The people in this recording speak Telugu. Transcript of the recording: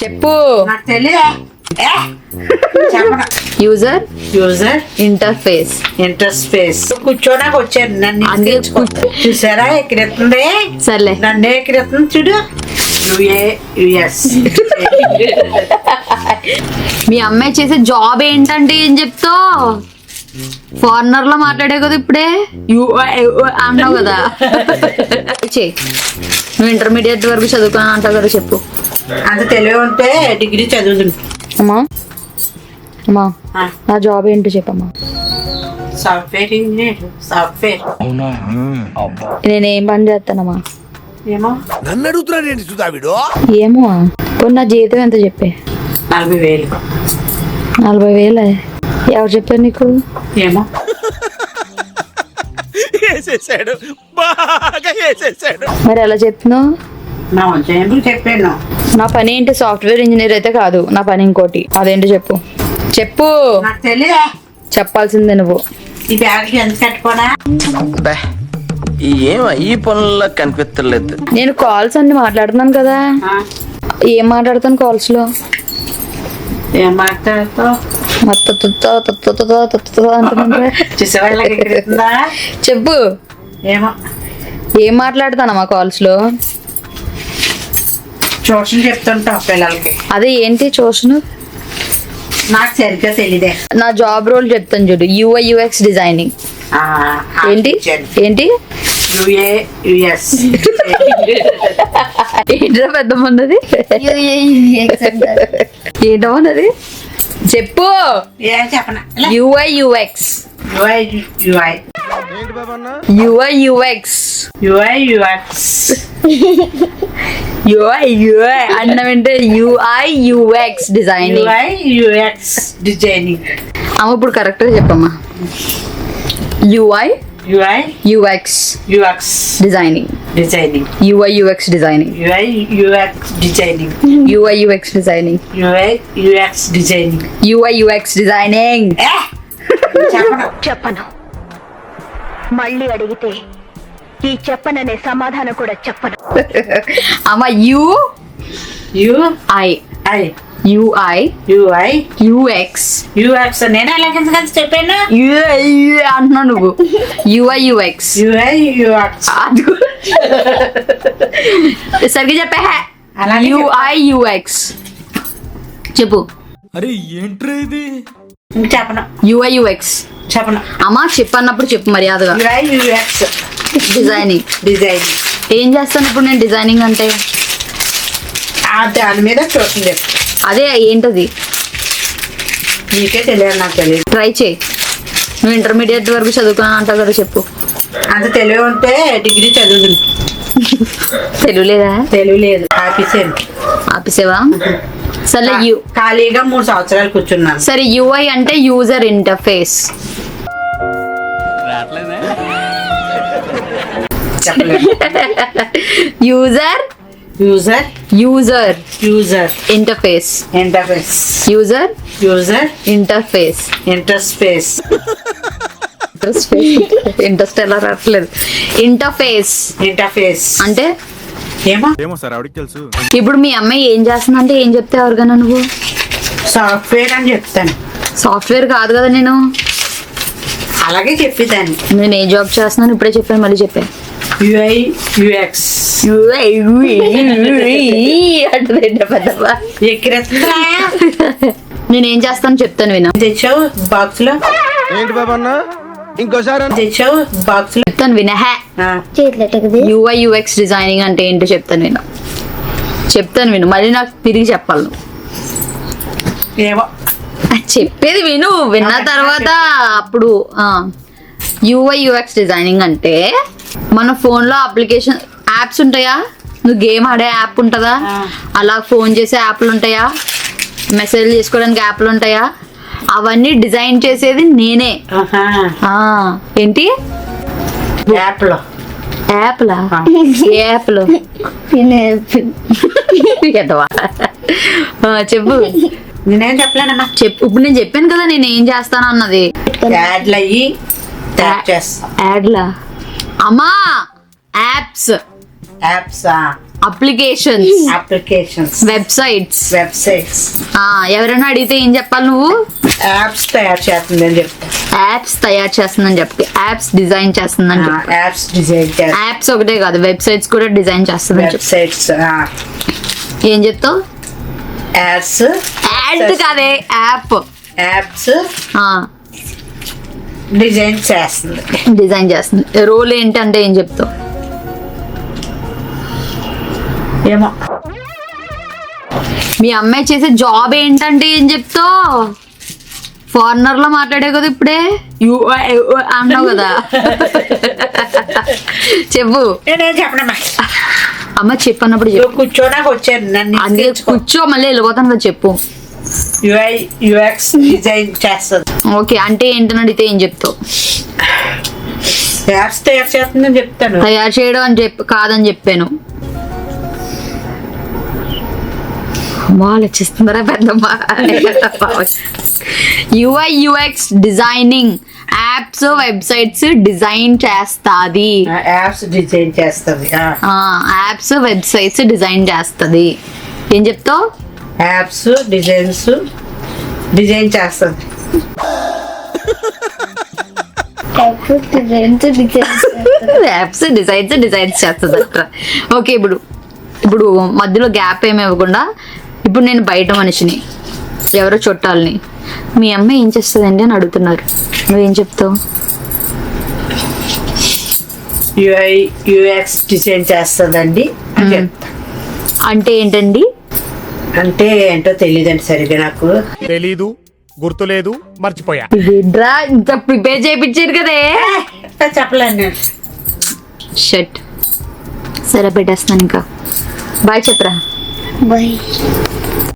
చెప్పు. నాకు తెలియదా? యూజర్ ఇంటర్ఫేస్ కూర్చోడానికి వచ్చాను. నన్ను చూసారా ఎక్కడెత్తుంది? సర్లే నన్ను ఎక్కడెత్తుంది చూడు. యుఎస్ మీ అమ్మాయి చేసే జాబ్ ఏంటంటే ఏం చెప్తావు? ఫారినర్ లో మాట్లాడే కదా ఇప్పుడే అన్నావు కదా. నువ్వు ఇంటర్మీడియట్ వరకు చదువుకున్నా అంటావు కదా, చెప్పు. అంత తెలివి ఉంటే డిగ్రీ చదువుతుంది. అమ్మా అమ్మా నా జాబ్ ఏంటో చెప్పమ్మా. Software engineer. సాఫ్ట్వేర్. నేనేం పని చేస్తానమ్మా? ఏమో నన్ను అడుగుతున్నాడు. ఏమో కొన్ని నా జీతం ఎంత చెప్పే? 40,000. 40,000? ఎవరు చెప్పారు నీకు? ఏమో వేసేసాడు, బాగా వేసేసాడు. మరి ఎలా చెప్తున్నావు? నా వంశం చెప్పాను. నా పని ఏంటి? సాఫ్ట్వేర్ ఇంజనీర్ అయితే కాదు, నా పని ఇంకోటి. అదేంటి చెప్పు. చెప్పు. నాకు తెలియదా? చెప్పాల్సిందే నువ్వు. ఈ బ్యాగ్ ఎంత కట్టుకోనా? ఏం ఈ పనుల్లో కనిపించలేదు. నేను కాల్స్ అన్ని మాట్లాడుతున్నాను కదా. ఏం మాట్లాడతాను కాల్స్ లో? ఏం మాట్లాడతావు? చెప్పు. ఏమో ఏం మాట్లాడతానమ్మా కాల్స్ లో? ట్యూషన్ చెప్తుంటావు పిల్లలకి. అదే ఏంటి ట్యూషన్? నాకు సరిగ్గా తెలీదే. నా జాబ్ రోల్ చెప్తాను చూడు. UI/UX designing. ఏంటి ఏంటి? యుఎస్ ఏంటో పెద్దమన్నది? ఏంటమన్నది చెప్పు. ఏం చెప్పనా? UI/UX. UI అన్న వెంటే UI/UX డిజైనింగ్. అమ్మ ఇప్పుడు కరెక్ట్ గా చెప్పమ్మా. UI/UX designing. UI/UX designing. UI/UX designing. చెప్పను. మళ్ళీ అడిగితే ఈ చెప్పననే సమాధానం కూడా చెప్పను. అమ్మ UI/UX నేను అలాగే చెప్పాను. అంటున్నావు నువ్వు. UI/UX సరిగ్గా చెప్పే. UI/UX చెప్పు. అరే ఏంట్రా ఇది? చెప్పను. UI/UX చెప్పను. అమ్మా చెప్పన్నప్పుడు చెప్పు మర్యాదగా. UX designing. ఏం చేస్తాను ఇప్పుడు నేను డిజైనింగ్ అంటే? దాని మీద ట్యూషన్ చెప్తా. అదే ఏంటది? నీకే తెలియదు, నాకు తెలియదు. ట్రై చేయి. నువ్వు ఇంటర్మీడియట్ వరకు చదువుకున్నా అంటావు కదా, చెప్పు. అంత తెలివి ఉంటే డిగ్రీ చదువుతుంది. తెలియలేదా? తెలివి లేదు. ఆపేసేవా? సరే ఖాళీగా 3 సంవత్సరాలు కూర్చున్నాను. సరే UI అంటే user interface. User interface. User interface. Interest ఎలా రావట్లేదు. ఇంటర్ఫేస్ అంటే ఏమో సార్, ఆవిడకి తెలుసు. ఇప్పుడు మీ అమ్మాయి ఏం చేస్తుందంటే ఏం చెప్తే ఎవరికైనా నువ్వు? సాఫ్ట్వేర్ అని చెప్తాను. సాఫ్ట్వేర్ కాదు కదా నేను. అలాగే చెప్పేదాన్ని. నేను ఏ జాబ్ చేస్తున్నాను ఇప్పుడే చెప్పాను, మళ్ళీ చెప్పాను. UI/UX నేనేం చేస్తాను చెప్తాను విను. తెచ్చావు బాక్స్ లో. ఏంటి బాబన్న? ఇంకోసారి తెచ్చావు బాక్స్ లో. చెప్తాను విన. UI/UX డిజైనింగ్ అంటే ఏంటో చెప్తాను విను. మళ్ళీ నాకు తిరిగి చెప్పాలి. ఏమో చెప్పేది విను. విన్న తర్వాత అప్పుడు UI/UX డిజైనింగ్ అంటే మన ఫోన్ లో అప్లికేషన్ యాప్స్ ఉంటాయా? నువ్వు గేమ్ ఆడే యాప్ ఉంటుందా? అలా ఫోన్ చేసే యాప్లు ఉంటాయా? మెసేజ్ చేసుకోవడానికి యాప్లు ఉంటాయా? అవన్నీ డిజైన్ చేసేది నేనే. ఏంటి యాప్లో? చెప్పు. నేనేం చెప్పలేనమ్మా. చెప్పు. ఇప్పుడు నేను చెప్పాను కదా నేను ఏం చేస్తాను అన్నది. యాడ్లా? అమ్మా apps. Applications, applications, websites. Websites, ఎవరైనా అడిగితే ఏం చెప్పాలి నువ్వు? యాప్స్ తయారు చేస్తుందని చెప్తా. యాప్స్ తయారు చేస్తుందని చెప్పి, యాప్స్ డిజైన్ చేస్తుందని చెప్పి. యాప్స్ డిజైన్ చేస్తా. యాప్స్ ఒకటే కాదు, వెబ్సైట్స్ కూడా డిజైన్ చేస్తుందని చెప్పి. వెబ్సైట్స్, ఏం చెప్తావు? యాడ్స్, యాడ్ కాదే, యాప్. యాప్స్ డిజైన్ చేస్తుంది. డిజైన్ చేస్తుంది. రోల్ ఏంటంటే ఏం చెప్తావు? ఏమో. మీ అమ్మాయి చేసే జాబ్ ఏంటంటే ఏం చెప్తావు? ఫారినర్ లో మాట్లాడే కదా ఇప్పుడే, అన్నావు కదా. చెప్పు. నేనేం చెప్పనమ్మా. అమ్మ చెప్పన్నప్పుడు చెప్పు. నువ్వు కూర్చోడానికి వచ్చాను, నన్ను అందుకే కూర్చో, మళ్ళీ వెళ్ళిపోతాను కదా. చెప్పు. UI UX డిజైన్ చేస్తుంది. ఓకే, అంటే ఏంటని అడిగితే ఏం చెప్తావు? యాప్స్ తయారు చేస్తుందని చెప్తాను. తయారు చేయడం అని కాదని చెప్పాను. అమ్మా ఆలోచిస్తుందరా పెద్దమ్మా. UI UX designing, apps websites design చేస్తాది. యాప్స్ డిజైన్ చేస్తుంది. యాప్స్ వెబ్సైట్స్ డిజైన్ చేస్తుంది. ఏం చెప్తావు? యాప్స్ డిజైన్స్ డిజైన్ చేస్తుంది. యాప్స్ డిజైన్స్ చేస్తుంది. ఓకే, ఇప్పుడు మధ్యలో గ్యాప్ ఏమి ఇవ్వకుండా, ఇప్పుడు నేను బయట మనిషిని, ఎవరో చుట్టాలని, మీ అమ్మ ఏం చేస్తుందండి అని అడుగుతున్నారు, నువ్వేం చెప్తావు? UI UX డిజైన్ చేస్తుందండి అని చెప్తా. అంటే ఏంటండి? అంటే ఏంటో తెలియదండి సరిగ్గా నాకు. తెలీదు, గుర్తులేదు, మర్చిపోయా. ఇదేంట్రా ఇంత ప్రిపేర్ చేయించారు కదే. చెప్పలేను నేను. షట్. సరే పెట్టేస్తాను ఇంకా. బాయ్ చెప్పరా. బాయ్.